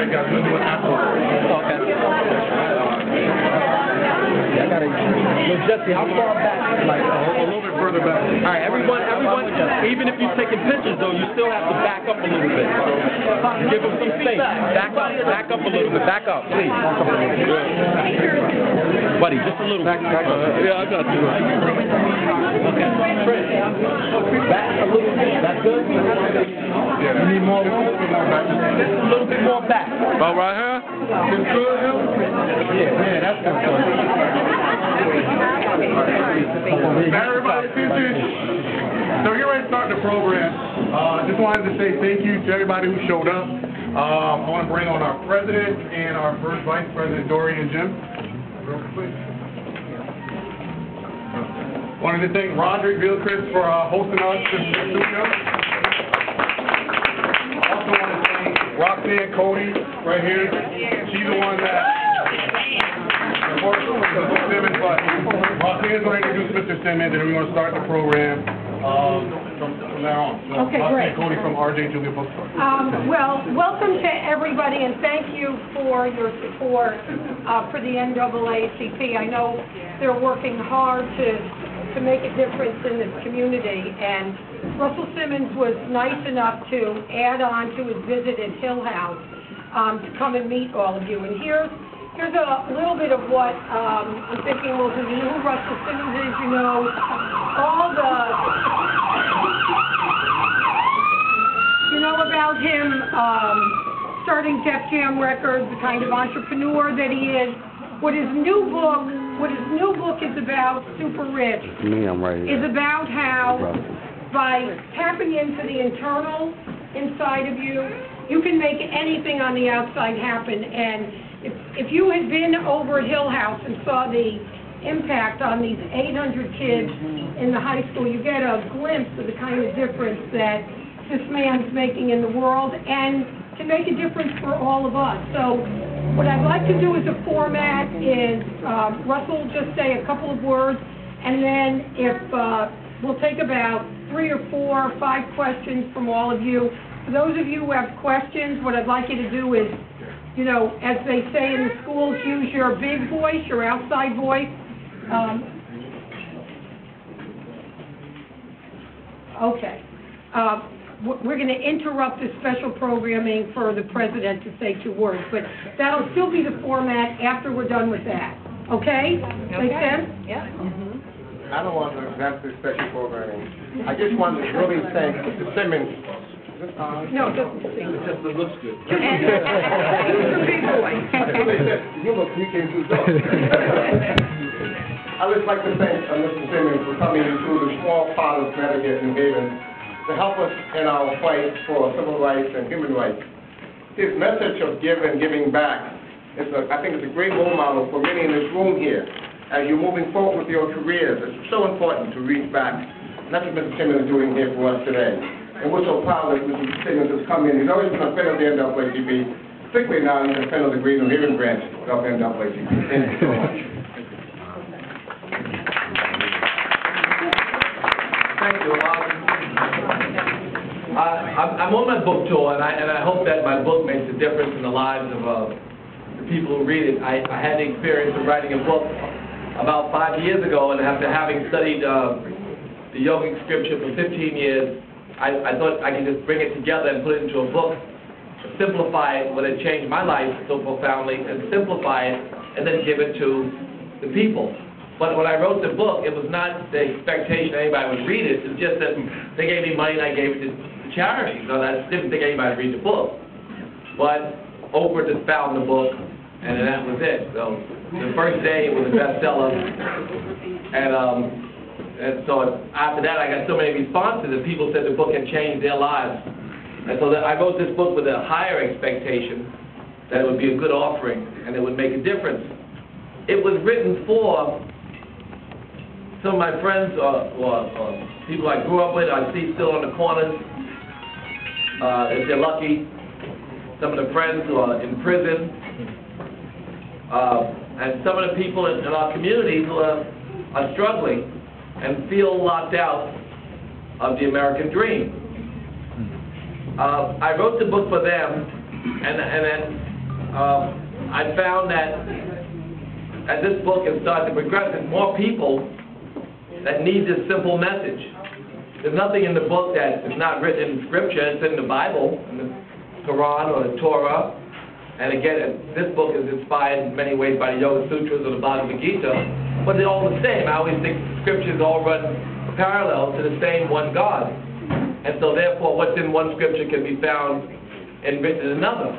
guys. We're going to do it afterwards. Okay. I gotta. Look, Jesse, how far back? Like A little bit further back. all right, everyone. Even if you're taking pictures, though, you still have to back up a little bit. So give them some space. Back up a little bit. Back up, please. Buddy, just a little. Yeah, I got you. Okay. Back a little bit. That's good. You need more room? A little bit more back. About right here? It's good, Yeah, that's good. Everybody, so you're ready to start the program. Just wanted to say thank you to everybody who showed up. I want to bring on our president and our first vice president, Dory and Jim. Real quick. Wanted to thank RODRICK, GILCHRIST for hosting us in the studio. Also want to thank Roxanne Cody right here. She's the one that Simmons, but Roxanne's going to introduce Mr. Simmons, and we're going to start the program from now on. So, Okay, great. Roxanne Cody from R.J. Julia Bookstore. Well, welcome to everybody, and thank you for your support for the NAACP. I know they're working hard to make a difference in this community, and Russell Simmons was nice enough to add on to his visit at Hill House to come and meet all of you. And here's a little bit of what I'm thinking we'll do. You know who Russell Simmons is, you know all the, you know about him starting Def Jam Records, the kind of entrepreneur that he is. What his new book is about, Super Rich, is about how by tapping into the internal inside of you, you can make anything on the outside happen. And if you had been over at Hill House and saw the impact on these 800 kids in the high school, you get a glimpse of the kind of difference that this man's making in the world and can make a difference for all of us. So what I'd like to do as a format is Russell will just say a couple of words, and then if we'll take about 3 or 4 or 5 questions from all of you. For those of you who have questions, what I'd like you to do is, you know, as they say in the schools, use your big voice, your outside voice. Okay. We're going to interrupt the special programming for the president to say 2 words, but that'll still be the format after we're done with that. Okay? Make sense? Yeah. I don't want to advance the special programming. I just want to really thank Mr. Simmons. No, just It looks good. use the big voice. You look, you came through the door. I would like to thank Mr. Simmons for coming through the small part of Connecticut and New Haven to help us in our fight for civil rights and human rights. His message of giving back, I think it's a great role model for many in this room here. As you're moving forward with your careers, it's so important to reach back. And that's what Mr. Simmons is doing here for us today. And we're so proud that Mr. Simmons has come in. He's always been a fan of the NAACP, particularly now he's a fan of the Green New Haven branch of NAACP. Thank you so much. Thank you. I'm on my book tour, and I hope that my book makes a difference in the lives of the people who read it. I had the experience of writing a book about 5 years ago, and after having studied the yogic scripture for 15 years, I thought I could just bring it together and put it into a book, simplify it, what had changed my life so profoundly, and simplify it, and then give it to the people. But when I wrote the book, it was not the expectation anybody would read it. It was just that they gave me money and I gave it to charity. So I didn't think anybody would read the book. But Oprah just found the book, and that was it. So the first day it was a bestseller. And so after that, I got so many responses that people said the book had changed their lives. And so I wrote this book with a higher expectation that it would be a good offering and it would make a difference. It was written for some of my friends or people I grew up with, I see still on the corners, if they're lucky. Some of the friends who are in prison, and some of the people in our community who are struggling and feel locked out of the American dream. I wrote the book for them, and then I found that as this book has started to progress, there's more people that need this simple message. There's nothing in the book that is not written in Scripture. It's in the Bible, in the Quran or the Torah. And again, this book is inspired in many ways by the Yoga Sutras or the Bhagavad Gita, but they're all the same. I always think Scriptures all run parallel to the same one God. And so therefore, what's in one Scripture can be found and written in another.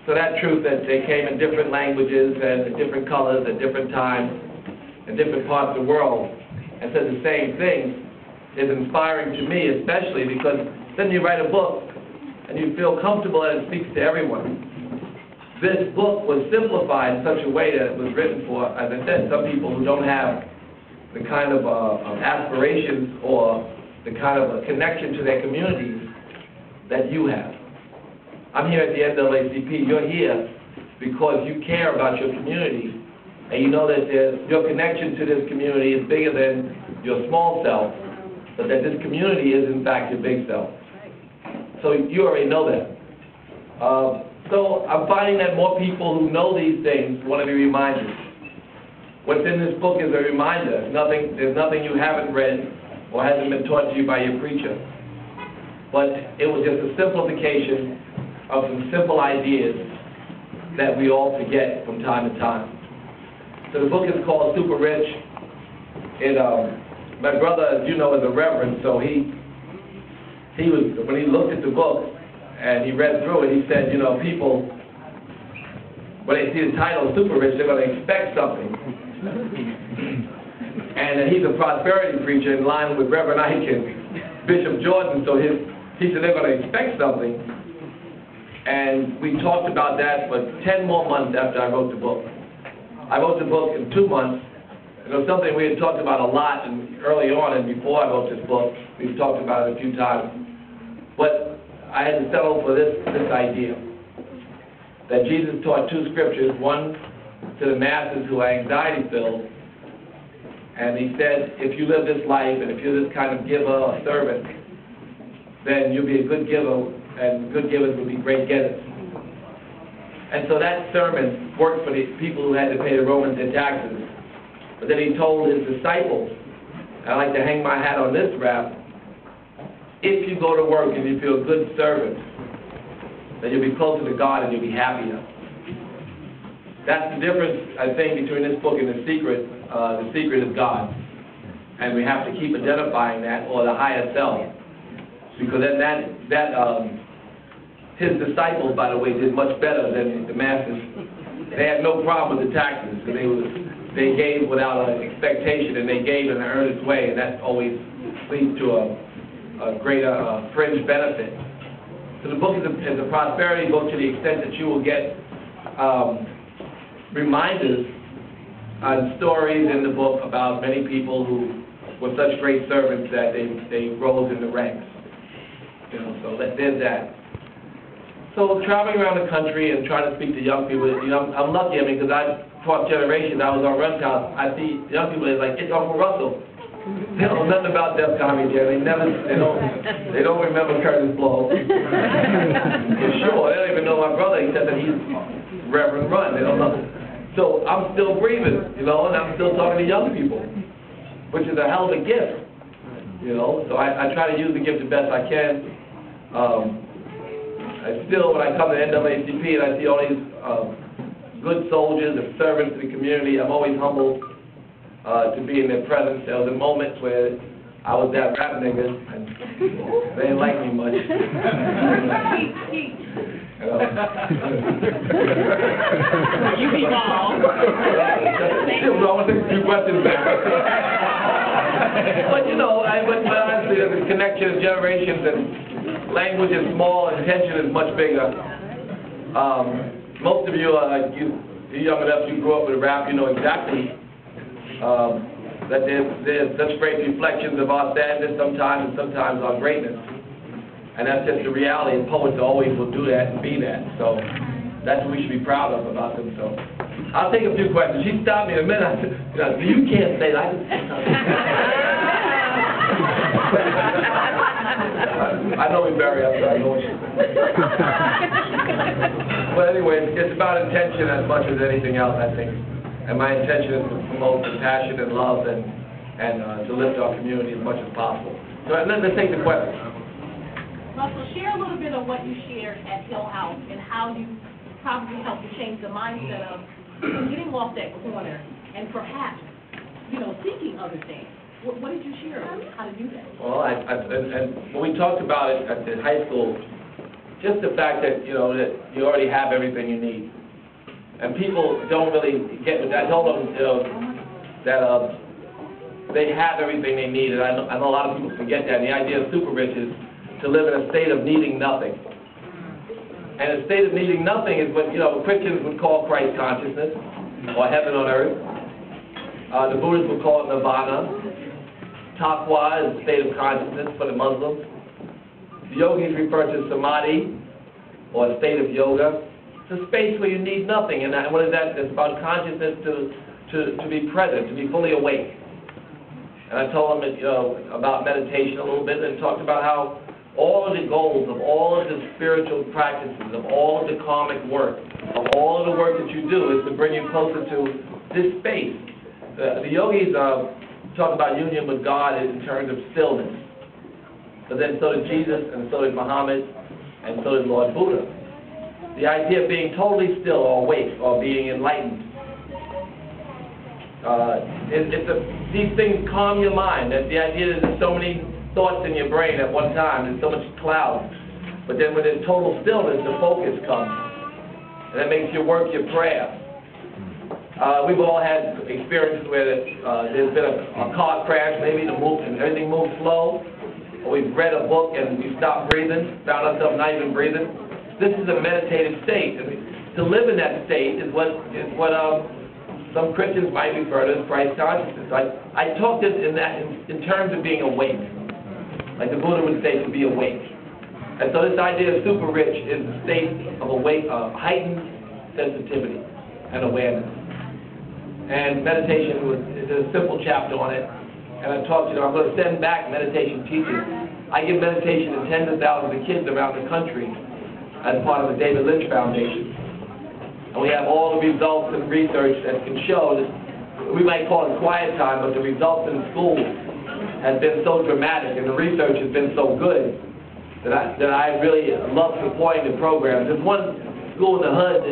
So that truth that they came in different languages and in different colors at different times in different parts of the world and said the same thing is inspiring to me, especially because then you write a book and you feel comfortable that it speaks to everyone. This book was simplified in such a way that it was written for, as I said, some people who don't have the kind of aspirations or the kind of a connection to their communities that you have. I'm here at the NAACP. You're here because you care about your community, and you know that your connection to this community is bigger than your small self, but that this community is, in fact, your big self. So you already know that. So I'm finding that more people who know these things want to be reminded. What's in this book is a reminder. There's nothing you haven't read or hasn't been taught to you by your preacher. But it was just a simplification of some simple ideas that we all forget from time to time. So the book is called Super Rich. My brother, as you know, is a reverend, so when he looked at the book and he read through it, he said, you know, people, when they see the title Super Rich, they're going to expect something. And he's a prosperity preacher in line with Reverend Ike and Bishop Jordan, so he said they're going to expect something. And we talked about that for 10 more months after I wrote the book. I wrote the book in 2 months. It was something we had talked about a lot early on, and before I wrote this book, we've talked about it a few times. But I had to settle for this idea, that Jesus taught 2 scriptures, one to the masses who are anxiety-filled, and he said, if you live this life, and if you're this kind of giver or servant, then you'll be a good giver, and good givers will be great getters. And so that sermon worked for the people who had to pay the Romans their taxes. But then he told his disciples, and I like to hang my hat on this rap, if you go to work and you feel a good servant, then you'll be closer to God and you'll be happier. That's the difference, I think, between this book and The Secret. The Secret is God. And we have to keep identifying that, or the higher self. Because then his disciples, by the way, did much better than the masses. They had no problem with the taxes, because they gave without an expectation, and they gave in an earnest way, and that always leads to a greater fringe benefit. So the book is a prosperity book to the extent that you will get reminders and stories in the book about many people who were such great servants that they rose in the ranks. You know, so there's that. So traveling around the country and trying to speak to young people, you know, I'm lucky. I mean, because I taught generations. I was on Russell House. I see young people. They're like, it's Uncle Russell. They don't know nothing about Def Comedy Jam. They don't remember Curtis Blow. For sure, they don't even know my brother except that he's Reverend Run. They don't know. So I'm still breathing, you know, and I'm still talking to young people, which is a hell of a gift, you know. So I try to use the gift the best I can. I still, when I come to NAACP and I see all these good soldiers and servants to the community, I'm always humbled to be in their presence. There was a moment where I was that rap nigga, and they didn't like me much. You be wrong. I want to take a few questions back. But you know, but honestly, there's a connection of generations, and language is small, and attention is much bigger. Most of you are you're young enough, you grew up with rap, you know exactly that there's such great reflections of our sadness sometimes, and sometimes our greatness. And that's just the reality, and poets always will do that and be that. So that's what we should be proud of about them. So I'll take a few questions. She stopped me in a minute. I said, you can't say that. I know we bury up there. I know what she said. But anyway, it's about intention as much as anything else, I think. And my intention is to promote compassion and love and to lift our community as much as possible. So let's take the question. Russell, share a little bit of what you shared at Hill House and how you probably helped to change the mindset of getting off that corner and perhaps, seeking other things. What did you share about how to do that? Well, and when we talked about it at the high school, just the fact that, that you already have everything you need. And people don't really get with that. I told them, that they have everything they need, and I know a lot of people forget that. And the idea of super rich is to live in a state of needing nothing. And a state of needing nothing is what, Christians would call Christ consciousness, or heaven on earth. The Buddhists would call it nirvana. Taqwa is a state of consciousness for the Muslims. The yogis refer to samadhi, or a state of yoga. It's a space where you need nothing. And what is that? It's about consciousness to be present, to be fully awake. And I told them about meditation a little bit, and talked about how all of the goals of all of the spiritual practices, of all of the karmic work, of all of the work that you do is to bring you closer to this space. The yogis talk about union with God in terms of stillness. But then so did Jesus, and so did Muhammad, and so did Lord Buddha. The idea of being totally still or awake or being enlightened. These things calm your mind. That the idea that there's so many thoughts in your brain at one time, there's so much cloud. But then when there's total stillness, the focus comes. And that makes your work your prayer. We've all had experiences where there's been a car crash, maybe and everything moves slow. Or we've read a book and we stopped breathing, found ourselves not even breathing. This is a meditative state. And to live in that state is what some Christians might refer to as Christ consciousness. I talk this in terms of being awake. Like the Buddha would say, to be awake. And so this idea of super rich is a state of heightened sensitivity and awareness. And meditation is a simple chapter on it. And I talked, I'm going to send back meditation teachers. I give meditation to tens of thousands of kids around the country as part of the David Lynch Foundation. And we have all the results and research that can show that we might call it quiet time, but the results in schools has been so dramatic and the research has been so good that I really love supporting the programs. There's one school in the hood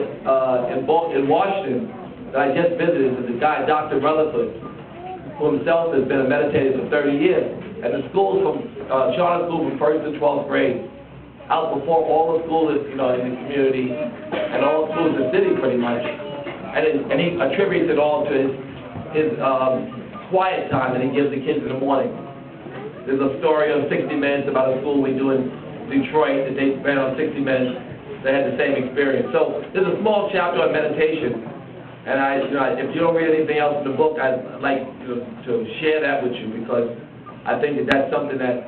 in Washington that I just visited with the guy, Dr. Russel, who himself has been a meditator for 30 years. And the schools charter schools from 1st to 12th grade outperform all the schools in the community and all the schools in the city pretty much. And he attributes it all to his quiet time that he gives the kids in the morning. There's a story on 60 Minutes about a school we do in Detroit that they ran on 60 Minutes. They had the same experience. So there's a small chapter on meditation. And if you don't read anything else in the book, I'd like to share that with you, because I think that that's something that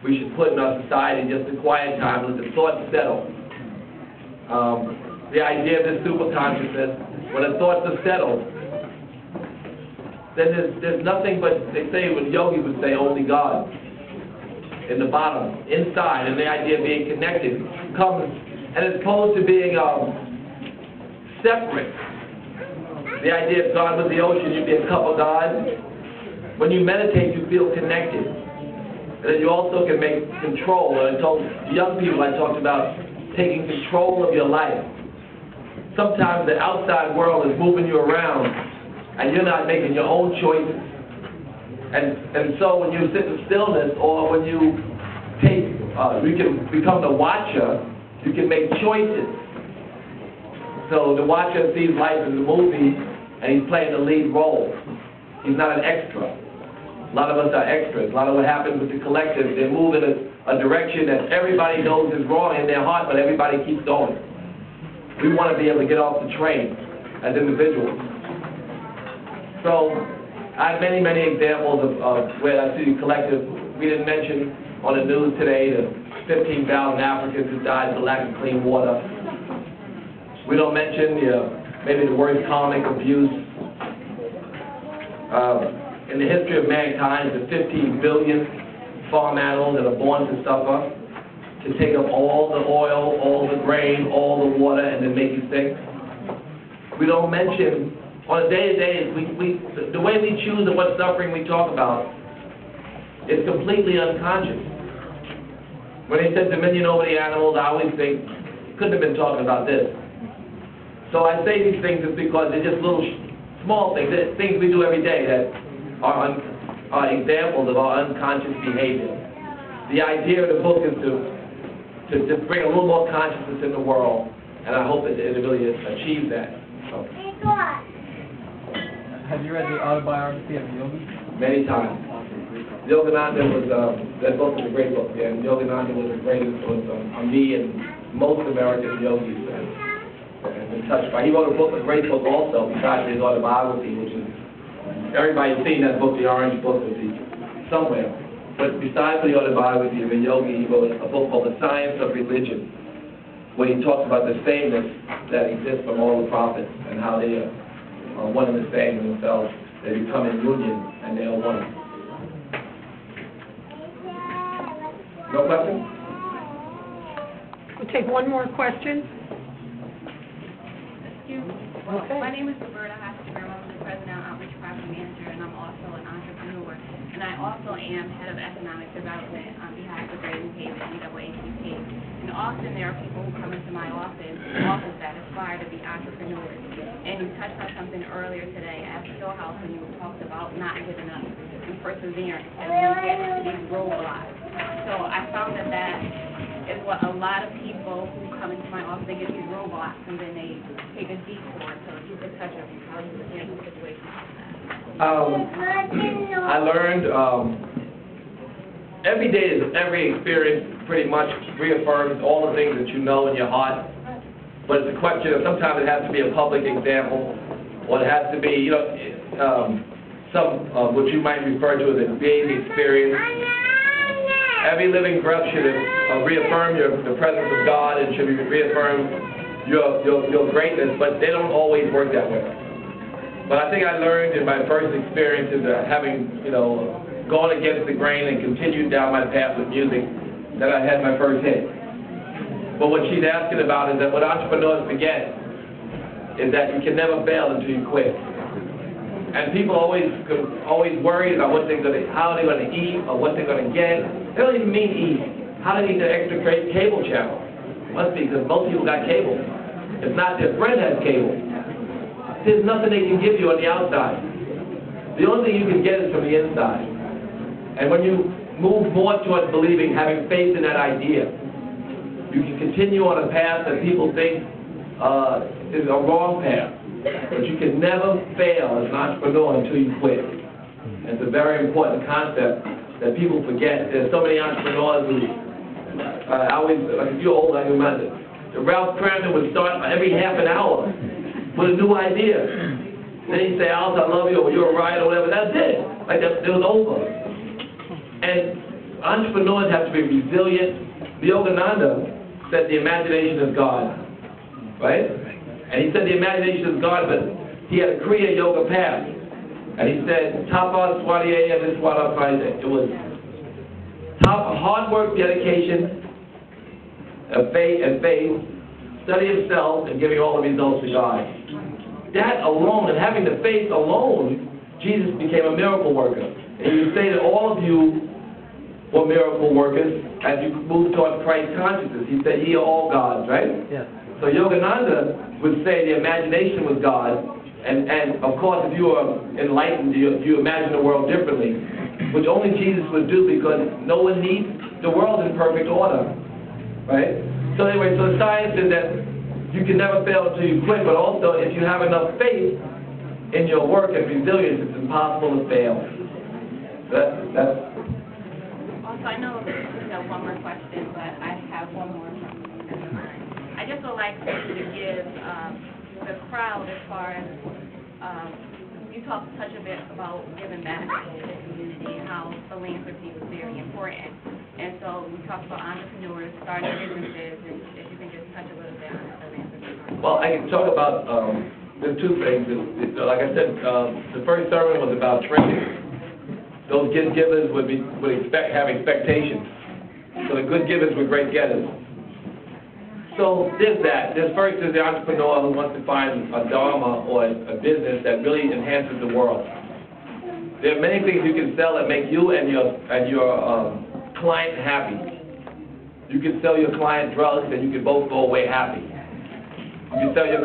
we should put in our society, just a quiet time, let the thoughts settle. The idea of this super consciousness, when the thoughts are settled, then there's nothing but, they say, what yogis would say, only God. In the bottom, inside, and the idea of being connected comes, and as opposed to being separate. The idea of God was the ocean, you'd be a cup of God. When you meditate, you feel connected. And then you also can make control. And I told young people, I talked about taking control of your life. Sometimes the outside world is moving you around, and you're not making your own choices. And so when you sit in stillness, or when you can become the watcher, you can make choices. So the watcher sees life as a movie, and he's playing the lead role. He's not an extra. A lot of us are extras. A lot of what happens with the collective, they move in a direction that everybody knows is wrong in their heart, but everybody keeps going. We want to be able to get off the train as individuals. So I have many, many examples of where I see the collective. We didn't mention on the news today the 15,000 Africans who died for lack of clean water. We don't mention maybe the worst karmic abuse in the history of mankind, the 15 billion farm animals that are born to suffer, to take up all the oil, all the grain, all the water, and then make you sick. we don't mention, on a day-to-day, the way we choose and what suffering we talk about is completely unconscious. When they said dominion over the animals, I always think, couldn't have been talking about this. So I say these things is because they're just little small things, things we do every day that are examples of our unconscious behavior. The idea of the book is to bring a little more consciousness in the world, and I hope that it really achieves that. So. Have you read the autobiography of Yogi? Many times. Yogananda was, that book is a great book, yeah, and Yogananda was a great influence on me and most American yogis, and been touched by. He wrote a great book also, besides his autobiography, which is, everybody's seen that book, the orange book, somewhere. But besides the autobiography of a yogi, he wrote a book called The Science of Religion, where he talks about the sameness that exists from all the prophets and how they are one and the same in themselves. They become in union and they are one. No question? We'll take one more question. Excuse me. Okay. My name is Roberta Hosper. I'm the president of Outreach Property Manager, and I'm also an entrepreneur. And I also am head of economic development on behalf of Great New Haven, NAACP. And often there are people who come into my office that aspire to be entrepreneurs. And you touched on something earlier today at Hill House when you talked about not giving up and perseverance and when you get into these roadblocks. So I found that is what a lot of people who come into my office, they get these roadblocks and then they take a detour. So if you could touch on how you would handle situations like that. I learned every day, every experience pretty much reaffirms all the things that you know in your heart. But it's a question of sometimes it has to be a public example, or it has to be, some what you might refer to as a big experience. Every living breath should reaffirm the presence of God and should reaffirm your greatness, but they don't always work that way. But I think I learned in my first experiences having, gone against the grain and continued down my path with music, that I had my first hit. But what she's asking about is that what entrepreneurs forget is that you can never fail until you quit. And people always worry about what they're how they're going to eat or what they're going to get. They don't even mean eat. How they need the extra cable channel. Must be because most people got cable. If not, their friend has cable. There's nothing they can give you on the outside. The only thing you can get is from the inside. And when you move more towards believing, having faith in that idea, you can continue on a path that people think is a wrong path. But you can never fail as an entrepreneur until you quit. And it's a very important concept that people forget. There's so many entrepreneurs who like if you're old, I remember, Ralph Cramden would start every half an hour with a new idea. Then he'd say, Alice, I love you, or you're right, or whatever. That's it. Like it was over. And entrepreneurs have to be resilient. Yogananda said the imagination is God, right? And he said the imagination is God, but he had a Kriya Yoga path. And he said, Tapa Swadhyaya Niswara Prajna. It was hard work, dedication, faith, study of self, and giving all the results to God. That alone, and having the faith alone, Jesus became a miracle worker. And you say that all of you were miracle workers as you move towards Christ consciousness. He said, ye are all gods, right? Yes. So Yogananda would say the imagination was God, and of course if you are enlightened, you imagine the world differently, which only Jesus would do because no one needs the world in perfect order, right? So anyway, so the science is that you can never fail until you quit, but also if you have enough faith in your work and resilience, it's impossible to fail. That's Also, I know you have one more question, but I have one more from I just would like for you to give the crowd as far as you touch a bit about giving back to the community and how philanthropy is very important. And so we talked about entrepreneurs starting businesses, and if you can just touch a little bit on philanthropy. well, I can talk about there's two things. Like I said, the first sermon was about training. Those good givers would have expectations. So the good givers were great getters. So there's that. There's first is the entrepreneur who wants to find a dharma or a business that really enhances the world. There are many things you can sell that make you and your client happy. You can sell your client drugs and you can both go away happy. You can sell your